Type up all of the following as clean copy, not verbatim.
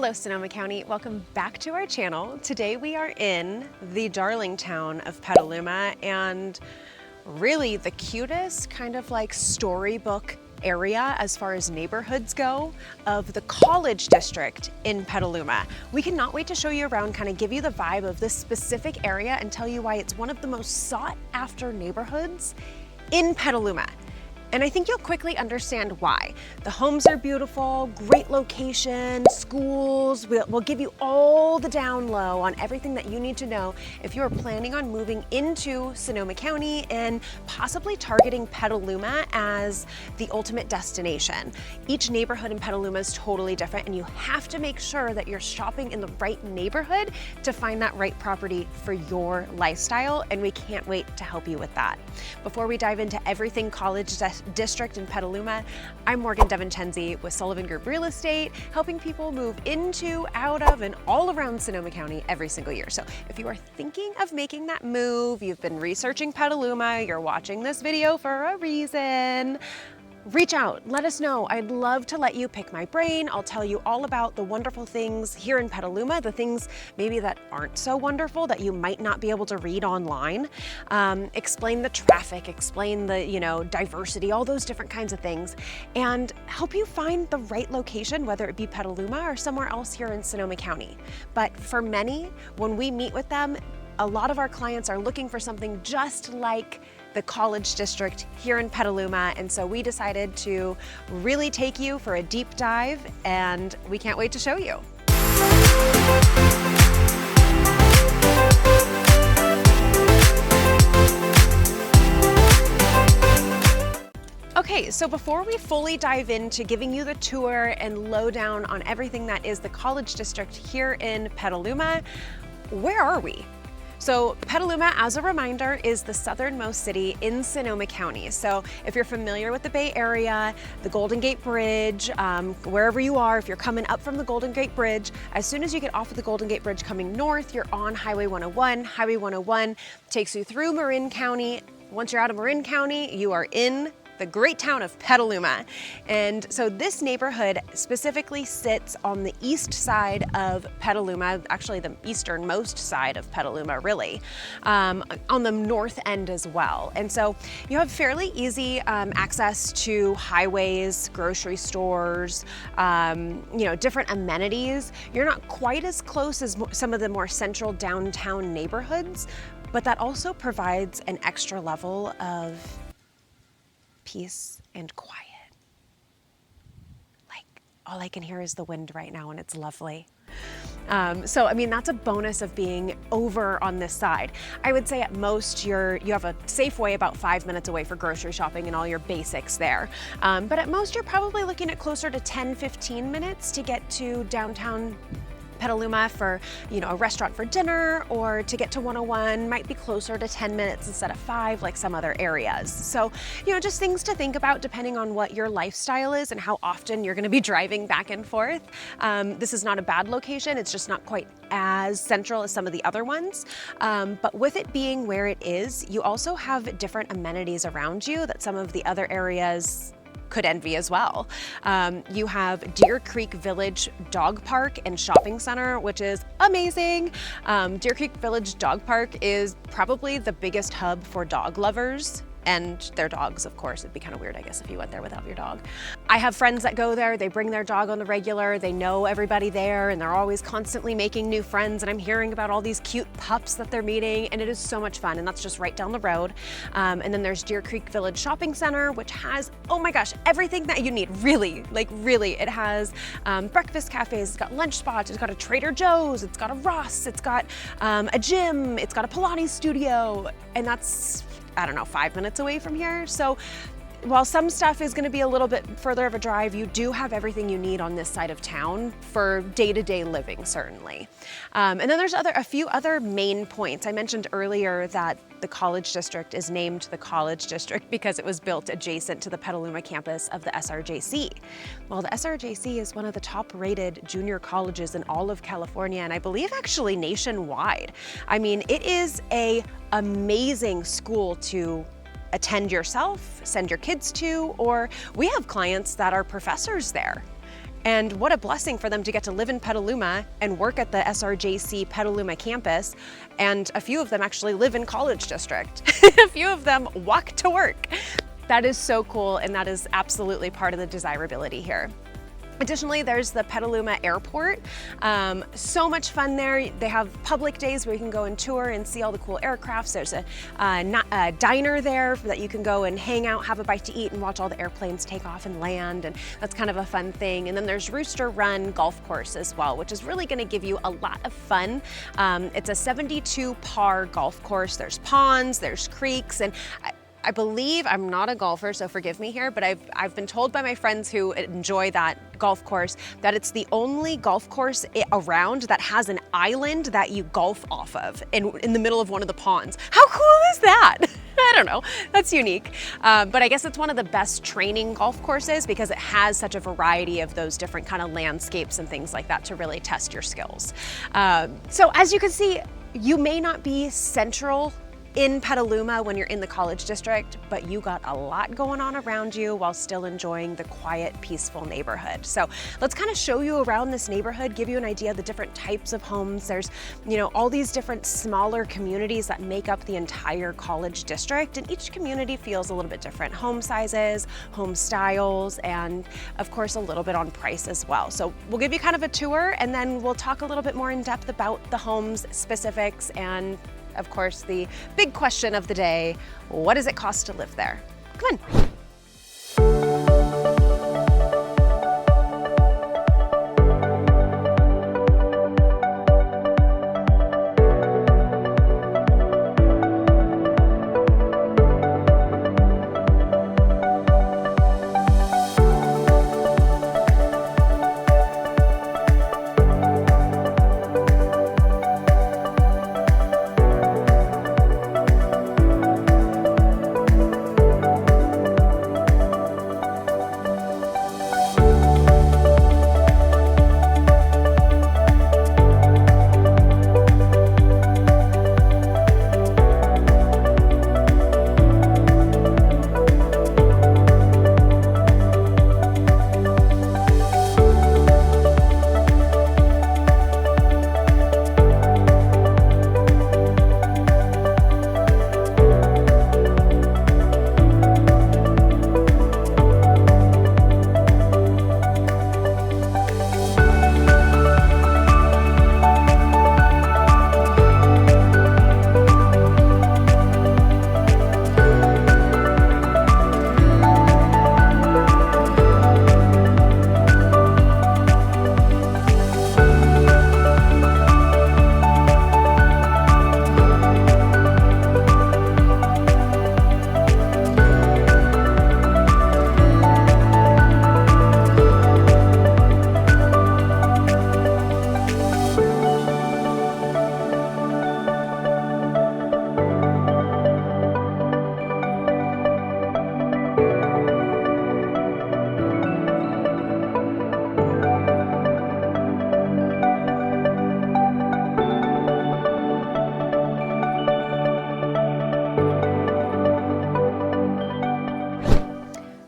Hello, Sonoma County. Welcome back to our channel. Today we are in the darling town of Petaluma, and really the cutest kind of like storybook area as far as neighborhoods go of the college district in Petaluma. We cannot wait to show you around, kind of give you the vibe of this specific area and tell you why it's one of the most sought after neighborhoods in Petaluma. And I think you'll quickly understand why. The homes are beautiful, great location, schools. We'll give you all the down low on everything that you need to know if you are planning on moving into Sonoma County and possibly targeting Petaluma as the ultimate destination. Each neighborhood in Petaluma is totally different, and you have to make sure that you're shopping in the right neighborhood to find that right property for your lifestyle, and we can't wait to help you with that. Before we dive into everything college district in Petaluma, I'm Morgan DeVincenzi with Sullivan Group Real Estate, helping people move into, out of, and all around Sonoma County every single year. So if you are thinking of making that move, you've been researching Petaluma, you're watching this video for a reason, reach out, let us know. I'd love to let you pick my brain. I'll tell you all about the wonderful things here in Petaluma, the things maybe that aren't so wonderful that you might not be able to read online. Explain the traffic, explain the, diversity, all those different kinds of things, and help you find the right location, whether it be Petaluma or somewhere else here in Sonoma County. But for many, when we meet with them, a lot of our clients are looking for something just like the college district here in Petaluma, and so we decided to really take you for a deep dive, and we can't wait to show you. Okay, so before we fully dive into giving you the tour and lowdown on everything that is the college district here in Petaluma, where are we? So Petaluma, as a reminder, is the southernmost city in Sonoma County. So if you're familiar with the Bay Area, the Golden Gate Bridge, wherever you are, if you're coming up from the Golden Gate Bridge, as soon as you get off of the Golden Gate Bridge coming north, you're on Highway 101. Highway 101 takes you through Marin County. Once you're out of Marin County, you are in the great town of Petaluma. And so this neighborhood specifically sits on the east side of Petaluma, actually the easternmost side of Petaluma, really, on the north end as well. And so you have fairly easy access to highways, grocery stores, different amenities. You're not quite as close as some of the more central downtown neighborhoods, but that also provides an extra level of peace and quiet. Like, all I can hear is the wind right now, and it's lovely. So I mean, that's a bonus of being over on this side. I would say at most you have a Safeway about 5 minutes away for grocery shopping and all your basics there. But at most you're probably looking at closer to 10-15 minutes to get to downtown Petaluma for, a restaurant for dinner, or to get to 101 might be closer to 10 minutes instead of 5 like some other areas. So, just things to think about depending on what your lifestyle is and how often you're gonna be driving back and forth. This is not a bad location, it's just not quite as central as some of the other ones. But with it being where it is, you also have different amenities around you that some of the other areas could envy as well. You have Deer Creek Village Dog Park and Shopping Center, which is amazing. Deer Creek Village Dog Park is probably the biggest hub for dog lovers and their dogs, of course. It'd be kind of weird, I guess, if you went there without your dog. I have friends that go there, they bring their dog on the regular, they know everybody there, and they're always constantly making new friends, and I'm hearing about all these cute pups that they're meeting, and it is so much fun, and that's just right down the road. And then there's Deer Creek Village Shopping Center, which has, oh my gosh, everything that you need, really. It has breakfast cafes, it's got lunch spots, it's got a Trader Joe's, it's got a Ross, it's got a gym, it's got a Pilates studio, and that's, 5 minutes away from here. So while some stuff is going to be a little bit further of a drive, you do have everything you need on this side of town for day-to-day living, certainly. And then there's a few other main points. I mentioned earlier that the college district is named the college district because it was built adjacent to the Petaluma campus of the SRJC. Well, the SRJC is one of the top-rated junior colleges in all of California, and I believe actually nationwide. I mean, it is an amazing school to attend yourself, send your kids to, or we have clients that are professors there. And what a blessing for them to get to live in Petaluma and work at the SRJC Petaluma campus. And a few of them actually live in College District. A few of them walk to work. That is so cool, and that is absolutely part of the desirability here. Additionally, there's the Petaluma Airport. So much fun there. They have public days where you can go and tour and see all the cool aircrafts. There's a diner there that you can go and hang out, have a bite to eat, and watch all the airplanes take off and land, and that's kind of a fun thing. And then there's Rooster Run Golf Course as well, which is really gonna give you a lot of fun. It's a 72 par golf course. There's ponds, there's creeks, and I believe, I'm not a golfer, so forgive me here, but I've been told by my friends who enjoy that golf course that it's the only golf course around that has an island that you golf off of in the middle of one of the ponds. How cool is that? I don't know, that's unique. But I guess it's one of the best training golf courses because it has such a variety of those different kind of landscapes and things like that to really test your skills. So as you can see, you may not be central in Petaluma when you're in the College District, but you got a lot going on around you while still enjoying the quiet, peaceful neighborhood. So let's kind of show you around this neighborhood, give you an idea of the different types of homes. There's, all these different smaller communities that make up the entire College District, and each community feels a little bit different. Home sizes, home styles, and of course a little bit on price as well. So we'll give you kind of a tour, and then we'll talk a little bit more in depth about the homes specifics and of course, the big question of the day, what does it cost to live there? Come on.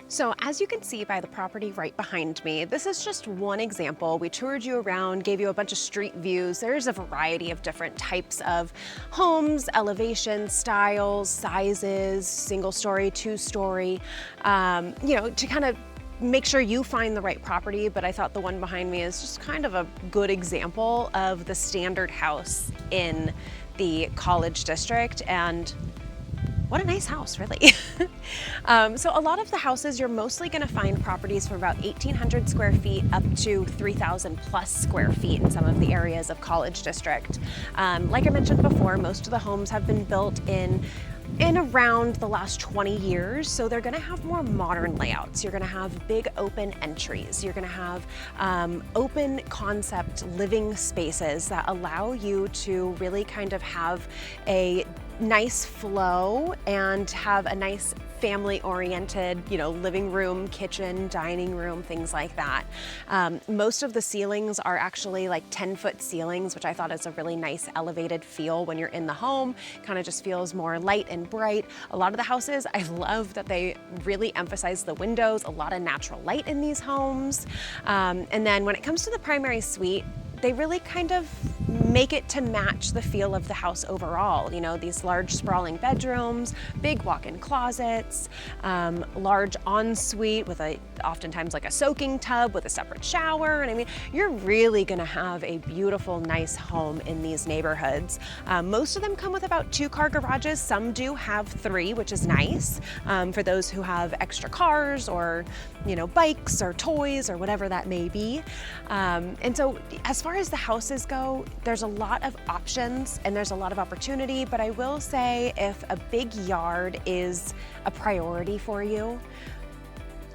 So as you can see by the property right behind me, this is just one example. We toured you around, gave you a bunch of street views. There's a variety of different types of homes, elevations, styles, sizes, single story, two-story, to kind of make sure you find the right property, but I thought the one behind me is just kind of a good example of the standard house in the College District, and what a nice house, really. So a lot of the houses, you're mostly gonna find properties from about 1,800 square feet up to 3,000 plus square feet in some of the areas of College District. Like I mentioned before, most of the homes have been built in around the last 20 years, so they're gonna have more modern layouts. You're gonna have big open entries. You're gonna have open concept living spaces that allow you to really kind of have a nice flow and have a nice family oriented, living room, kitchen, dining room, things like that. Most of the ceilings are actually like 10-foot ceilings, which I thought is a really nice elevated feel when you're in the home. Kind of just feels more light and bright. A lot of the houses, I love that they really emphasize the windows, a lot of natural light in these homes. And then when it comes to the primary suite, they really kind of make it to match the feel of the house overall. These large sprawling bedrooms, big walk-in closets, large ensuite with oftentimes like a soaking tub with a separate shower. And I mean, you're really gonna have a beautiful, nice home in these neighborhoods. Most of them come with about 2-car garages. Some do have 3, which is nice for those who have extra cars or bikes or toys or whatever that may be. And so as far as the houses go, there's a lot of options and there's a lot of opportunity, but I will say if a big yard is a priority for you,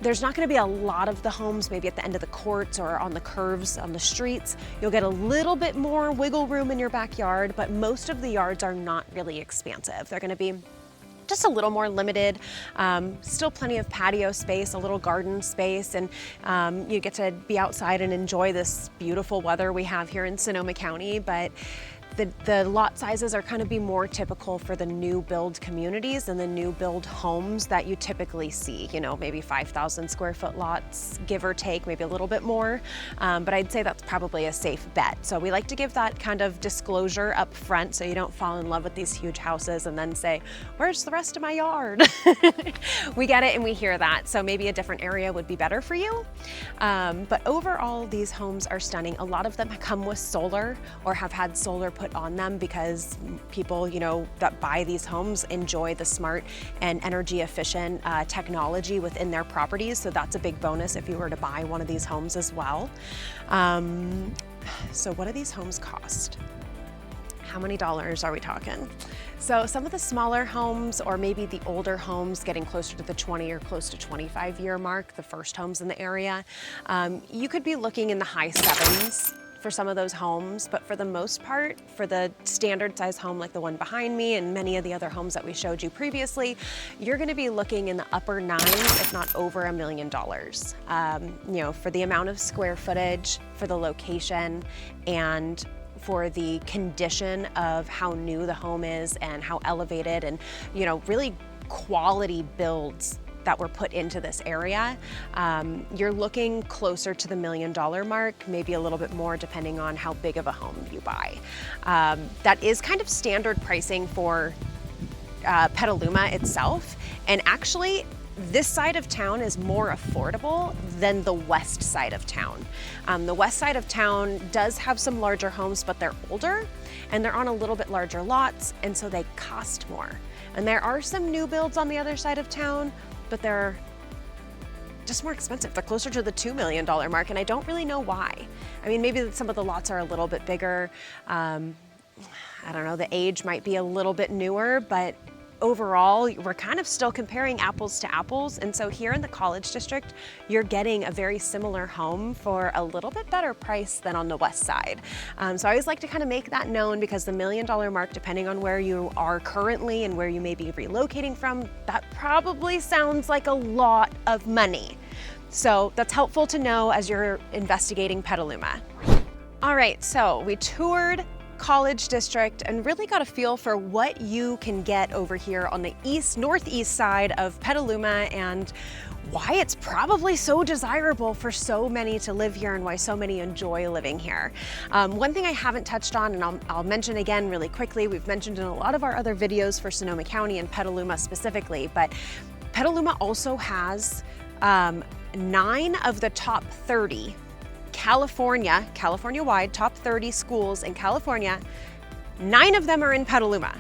there's not going to be a lot of the homes maybe at the end of the courts or on the curves on the streets. You'll get a little bit more wiggle room in your backyard, but most of the yards are not really expansive. They're going to be just a little more limited, still plenty of patio space, a little garden space, and you get to be outside and enjoy this beautiful weather we have here in Sonoma County. But the lot sizes are kind of be more typical for the new build communities and the new build homes that you typically see, maybe 5,000 square foot lots, give or take, maybe a little bit more. But I'd say that's probably a safe bet. So we like to give that kind of disclosure up front so you don't fall in love with these huge houses and then say, where's the rest of my yard? We get it and we hear that. So maybe a different area would be better for you. But overall, these homes are stunning. A lot of them come with solar or have had solar put on them because people, that buy these homes enjoy the smart and energy efficient technology within their properties. So that's a big bonus if you were to buy one of these homes as well. So what do these homes cost? How many dollars are we talking? So some of the smaller homes or maybe the older homes getting closer to the 20 or close to 25-year mark, the first homes in the area, you could be looking in the high 7s for some of those homes, but for the most part, for the standard size home like the one behind me and many of the other homes that we showed you previously, you're going to be looking in the upper 9s, if not over $1 million. For the amount of square footage, for the location, and for the condition of how new the home is and how elevated and, really quality builds that were put into this area, you're looking closer to the $1 million mark, maybe a little bit more depending on how big of a home you buy. That is kind of standard pricing for Petaluma itself, and actually this side of town is more affordable than the west side of town. The west side of town does have some larger homes, but they're older and they're on a little bit larger lots, and so they cost more. And there are some new builds on the other side of town, but they're just more expensive. They're closer to the $2 million mark, and I don't really know why. I mean, maybe some of the lots are a little bit bigger. I don't know, the age might be a little bit newer, but overall, we're kind of still comparing apples to apples. And so here in the College District, you're getting a very similar home for a little bit better price than on the west side. So I always like to kind of make that known because the $1 million mark, depending on where you are currently and where you may be relocating from, that probably sounds like a lot of money. So that's helpful to know as you're investigating Petaluma. All right, so we toured College District and really got a feel for what you can get over here on the northeast side of Petaluma and why it's probably so desirable for so many to live here and why so many enjoy living here. One thing I haven't touched on, and I'll mention again really quickly, we've mentioned in a lot of our other videos for Sonoma County and Petaluma specifically, but Petaluma also has 9 of the top 30 California-wide top 30 schools in California. 9 of them are in Petaluma.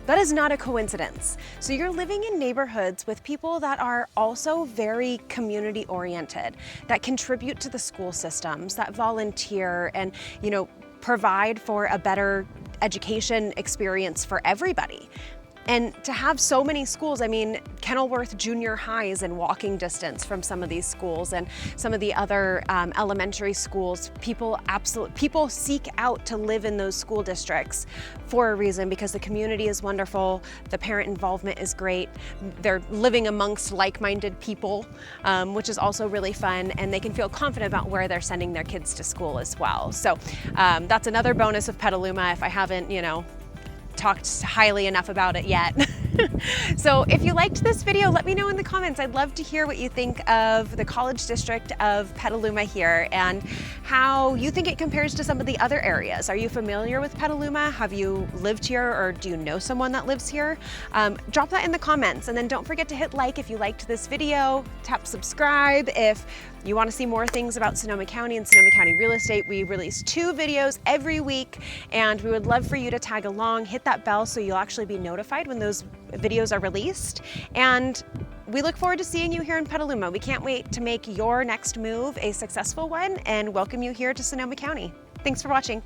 That is not a coincidence. So you're living in neighborhoods with people that are also very community oriented, that contribute to the school systems, that volunteer and, provide for a better education experience for everybody. And to have so many schools, I mean, Kenilworth Junior High is in walking distance from some of these schools, and some of the other elementary schools. People seek out to live in those school districts for a reason, because the community is wonderful, the parent involvement is great, they're living amongst like-minded people, which is also really fun, and they can feel confident about where they're sending their kids to school as well. So that's another bonus of Petaluma, if I haven't, talked highly enough about it yet. So if you liked this video, let me know in the comments. I'd love to hear what you think of the College District of Petaluma here, and how you think it compares to some of the other areas. Are you familiar with Petaluma? Have you lived here, or do you know someone that lives here? Drop that in the comments, and then don't forget to hit like if you liked this video. Tap subscribe if you want to see more things about Sonoma County and Sonoma County real estate. We release 2 videos every week, and we would love for you to tag along. Hit that bell so you'll actually be notified when those videos are released. And we look forward to seeing you here in Petaluma. We can't wait to make your next move a successful one and welcome you here to Sonoma County. Thanks for watching.